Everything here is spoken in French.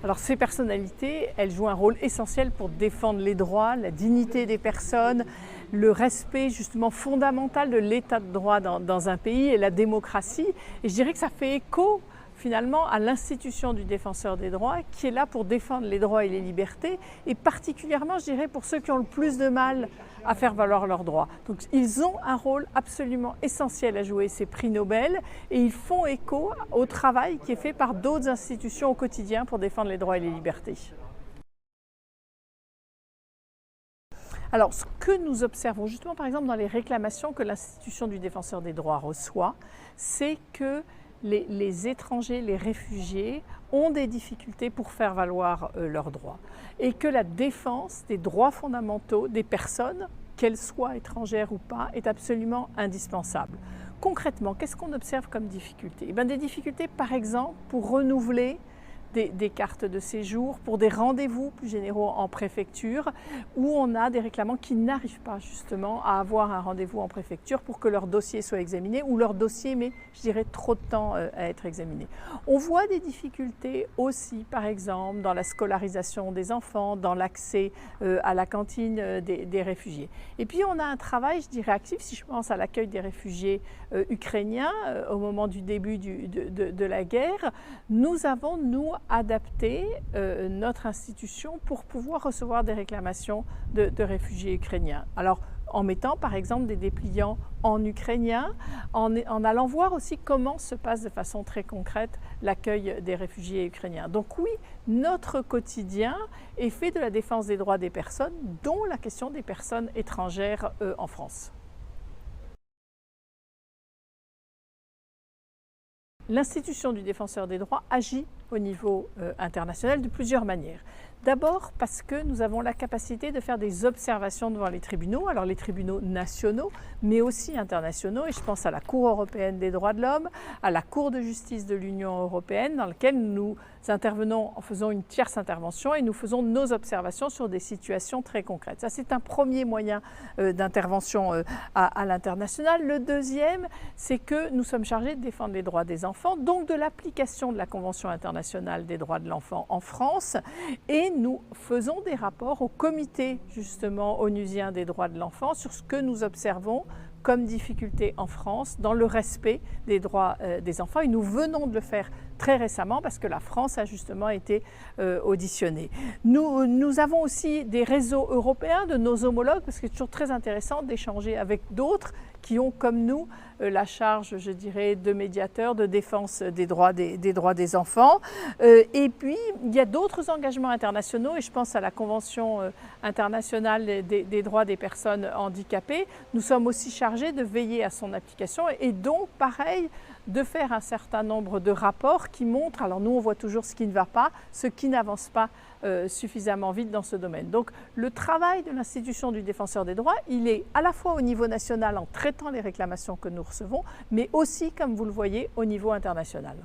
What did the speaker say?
Alors ces personnalités, elles jouent un rôle essentiel pour défendre les droits, la dignité des personnes, le respect justement fondamental de l'état de droit dans un pays et la démocratie. Et je dirais que ça fait écho finalement à l'institution du défenseur des droits qui est là pour défendre les droits et les libertés et particulièrement je dirais pour ceux qui ont le plus de mal à faire valoir leurs droits. Donc ils ont un rôle absolument essentiel à jouer, ces prix Nobel, et ils font écho au travail qui est fait par d'autres institutions au quotidien pour défendre les droits et les libertés. Alors, ce que nous observons justement par exemple dans les réclamations que l'institution du défenseur des droits reçoit, c'est que les étrangers, les réfugiés ont des difficultés pour faire valoir leurs droits et que la défense des droits fondamentaux des personnes, qu'elles soient étrangères ou pas, est absolument indispensable. Concrètement, qu'est-ce qu'on observe comme difficultés? Des difficultés par exemple pour renouveler des cartes de séjour, pour des rendez-vous plus généraux en préfecture, où on a des réclamants qui n'arrivent pas justement à avoir un rendez-vous en préfecture pour que leur dossier soit examiné, ou leur dossier met, je dirais, trop de temps à être examiné. On voit des difficultés aussi, par exemple, dans la scolarisation des enfants, dans l'accès à la cantine des réfugiés. Et puis on a un travail, je dirais, actif, si je pense à l'accueil des réfugiés ukrainiens au moment du début de la guerre. Nous avons, nous, adapter notre institution pour pouvoir recevoir des réclamations de réfugiés ukrainiens. Alors, en mettant par exemple des dépliants en ukrainien, en allant voir aussi comment se passe de façon très concrète l'accueil des réfugiés ukrainiens. Donc oui, notre quotidien est fait de la défense des droits des personnes, dont la question des personnes étrangères en France. L'institution du défenseur des droits agit au niveau international de plusieurs manières. D'abord parce que nous avons la capacité de faire des observations devant les tribunaux, alors les tribunaux nationaux, mais aussi internationaux, et je pense à la Cour européenne des droits de l'homme, à la Cour de justice de l'Union européenne, dans laquelle nous intervenons en faisant une tierce intervention et nous faisons nos observations sur des situations très concrètes. Ça, c'est un premier moyen d'intervention à l'international. Le deuxième, c'est que nous sommes chargés de défendre les droits des enfants, donc de l'application de la Convention internationale des droits de l'enfant en France, et nous faisons des rapports au comité justement onusien des droits de l'enfant sur ce que nous observons comme difficulté en France dans le respect des droits des enfants. Et nous venons de le faire très récemment parce que la France a justement été auditionnée. Nous avons aussi des réseaux européens de nos homologues parce que c'est toujours très intéressant d'échanger avec d'autres qui ont comme nous la charge, je dirais, de médiateurs, de défense des droits des enfants. Et puis, il y a d'autres engagements internationaux et je pense à la Convention internationale des droits des personnes handicapées. Nous sommes aussi chargés de veiller à son application et donc, pareil, de faire un certain nombre de rapports qui montrent, alors nous on voit toujours ce qui ne va pas, ce qui n'avance pas suffisamment vite dans ce domaine. Donc le travail de l'institution du défenseur des droits, il est à la fois au niveau national en traitant les réclamations que nous recevons, mais aussi, comme vous le voyez, au niveau international.